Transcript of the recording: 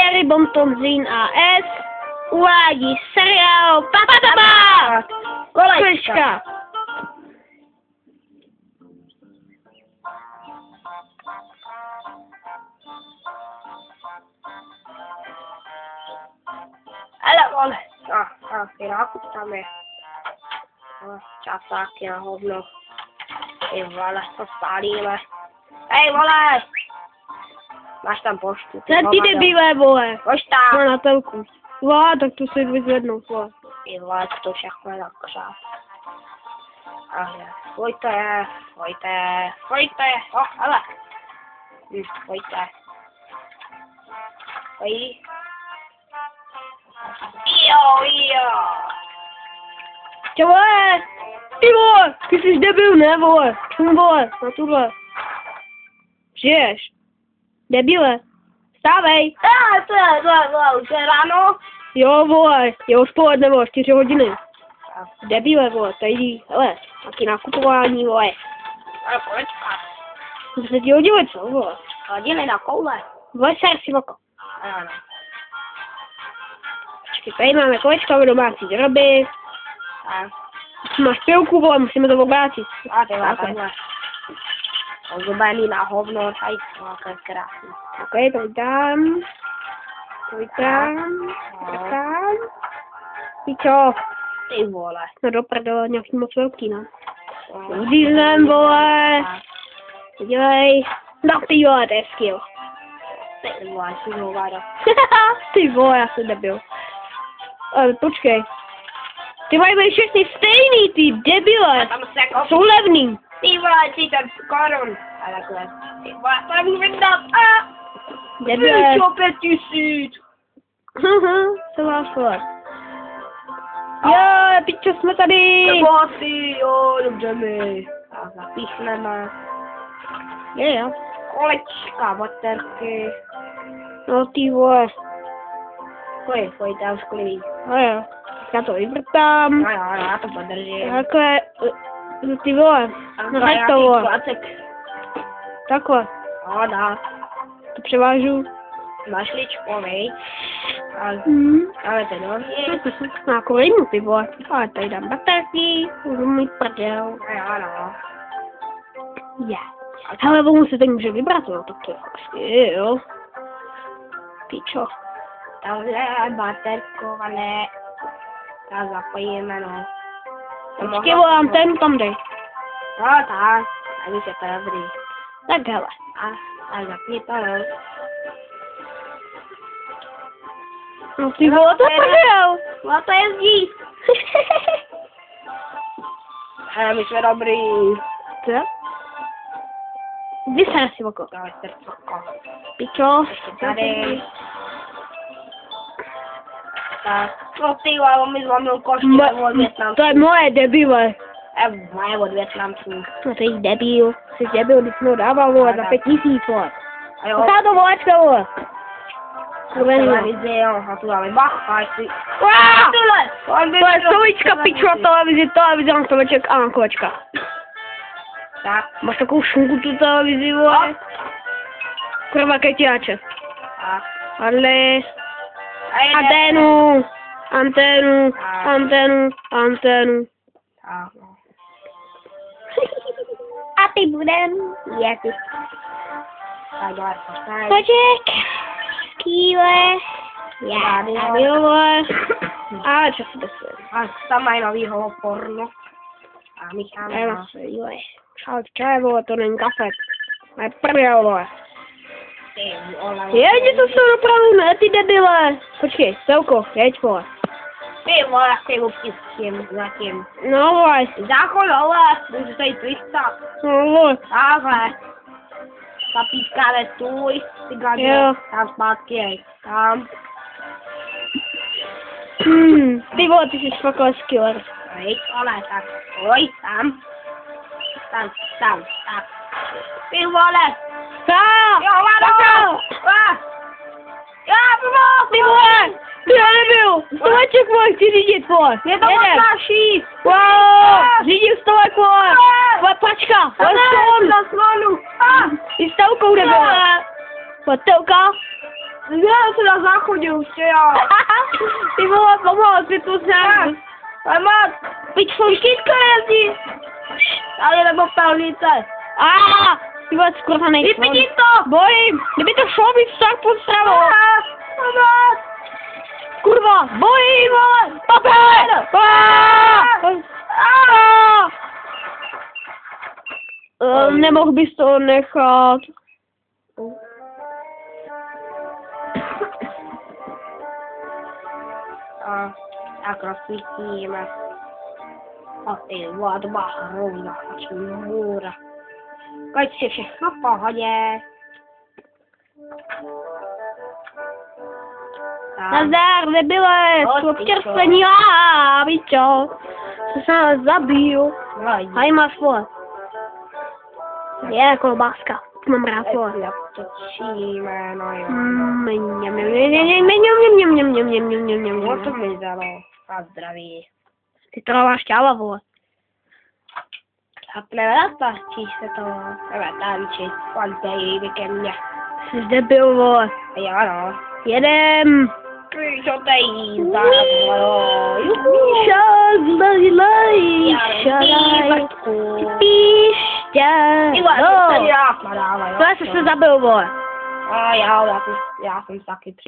Jerry Bontonzín a S uvádí seriál Papadaba! Kolečka! Hele vole, ty nákup tam je. Časáky na hovno. Ty vole, to spálíme. Hej vole! Máš tam poštu. Ty debíle, vole. Pojď tam. Na telku. Vole, tak tu si vyzvednou, vole. Ty vole, to všechno je na křát. Pojďte. Hele. Pojďte. Pojď. Jo. Čo vole? Ty vole, ty jsi debil, ne vole? Čum vole, na tuhle. Žiješ? Debile. Stávej. To už je ráno. Jo vole, je odpoledne vole, 4 hodiny. Debile vole, tady jdi, hele, taky nakupování vole. Ale počkat. Se ti hodilo co vole? Hodiny na koule. Vole, ser si oko. Ano. Počkej, tady máme kolečka domácí výroby. Máš pilku vole, musíme to obrátit. A ty vole, takhle. Zubený na hovno, tady to je krásný. Ok, to dám. Pičo. Ty vole. No do prdele, nějaký moc velký, no. Udílem, vole. Dělej. No ty vole, to je skill. Ty vole, si hovada. Ty vole, já jsem debil. Ale počkej. Ty mají být všechny stejný, ty debile. Tam se jako... Jsou levný. Ty vole, ty ten korun. A takhle. Ty vole, to nemůžu vydat. Debile. Víš, 5000. Co máš, vole? Jo, pičo, jsme tady. Bohatý, jo, dobře mi. A zapíchneme. Jo. Kolečka, baterky. No ty vole. Pojď tam sklidí. No jo. Já to vyvrtám. No, já to podržím. Takhle. Ty vole. No tak to vole. Takhle. No, dá. To převážu. Máš ličko, vej. Ale to dobrý. Na kolinu, ty vole. Ale tady dám baterky. Budu mít prdel. No. Hele, on se teď může vybrat, no. Tak to je fakt skill. Pičo. Tohle baterkované. Tak zapojíme, no. Počkej, volám, ten tam dej. No tak, a víš, je to dobrý. Tak hele. A zapni to, no. No ty vole, to prdel. No to jezdí. My jsme dobrý. Co? Vyser si oko. Dávaj srdcovko. Pičo. Tady. Tak. No ty vole, on mi zlomil košky od Větnamců. To je moje, debile. Moje od Větnamců. No ty jsi debil. Jsi debil, když jsme ho dával, vole, za 5000, vole. A jo. Posádá to volečka, vole. Televizi, jo, a tu dáme bacha, jestli... To je stolička, pičo, televizi, mám stoleček a mám kolečka. Tak. Máš takovou šunku tu televizi, vole. Kurva keťáče. Tak. Ale... Anténu. Tak, no. A ty budem jet. Tak, dávaj, postaň. Poček. Skýle. Já vole. A čo si dostal? A tam mají novýho porno. A Michána. Čaj, vole, to není kafe. Mají prdel, vole. Ty vole. Jeď to jsou dopravu, ne ty debile. Počkej, Selko, jeď, vole. Ty vole, ty lupky s tím, zatím. No, vole. Záchod, vole, můžu tady twistat. No, vole. Takhle. Zapískáme stůj, ty gadě, tam zpátky, jej. Tam. Ty vole, ty jsi fakt skiller. Hej, vole, tak, pojď, tam. Tam, tak. Ty vole. Jo, vado! Ty vole! Ty já nebyl! Stoleček, vole, chci řídit, vole! Je to odnáší! Wow! Řídím stolek, vole! Vole, pačka! Vole, slonu! I s telkou nebyl! Vole, telka! Já se na záchodě už já. Ty vole, pomoc, ty tu jsem. Ale má, Pičko, kytka jezdí. Ale nebo pelnice. Ty vole, skurva nejsou. Vypni to. Bojím, kdyby to šlo být tak pod stravou. Pomoc. Kurva, bojím, vole, papír. Nemohl bys to nechat. Tak rozsvítíme. A ty vole, to má hrozná můra. Koď si všechno v pohodě. Nazdar, debile, jsou občerstvení, bičo. Co se nás zabiju. Hej, máš, vole. Je kolbáska, to mám rád, vole. Točíme, no jo. No to mi dalo. A zdraví. Ty trává šťáva, vole. Zapneme na tlačíš se to. Jdeme tančit, pojďte jít ke mně. Jsi debil, vole. Jo, no. Jedem. Co to jízda, vole. Šadlaj, šadaj. Píště. Já jsem se zabil, To jsi se zabil, vole. A já jsem taky při.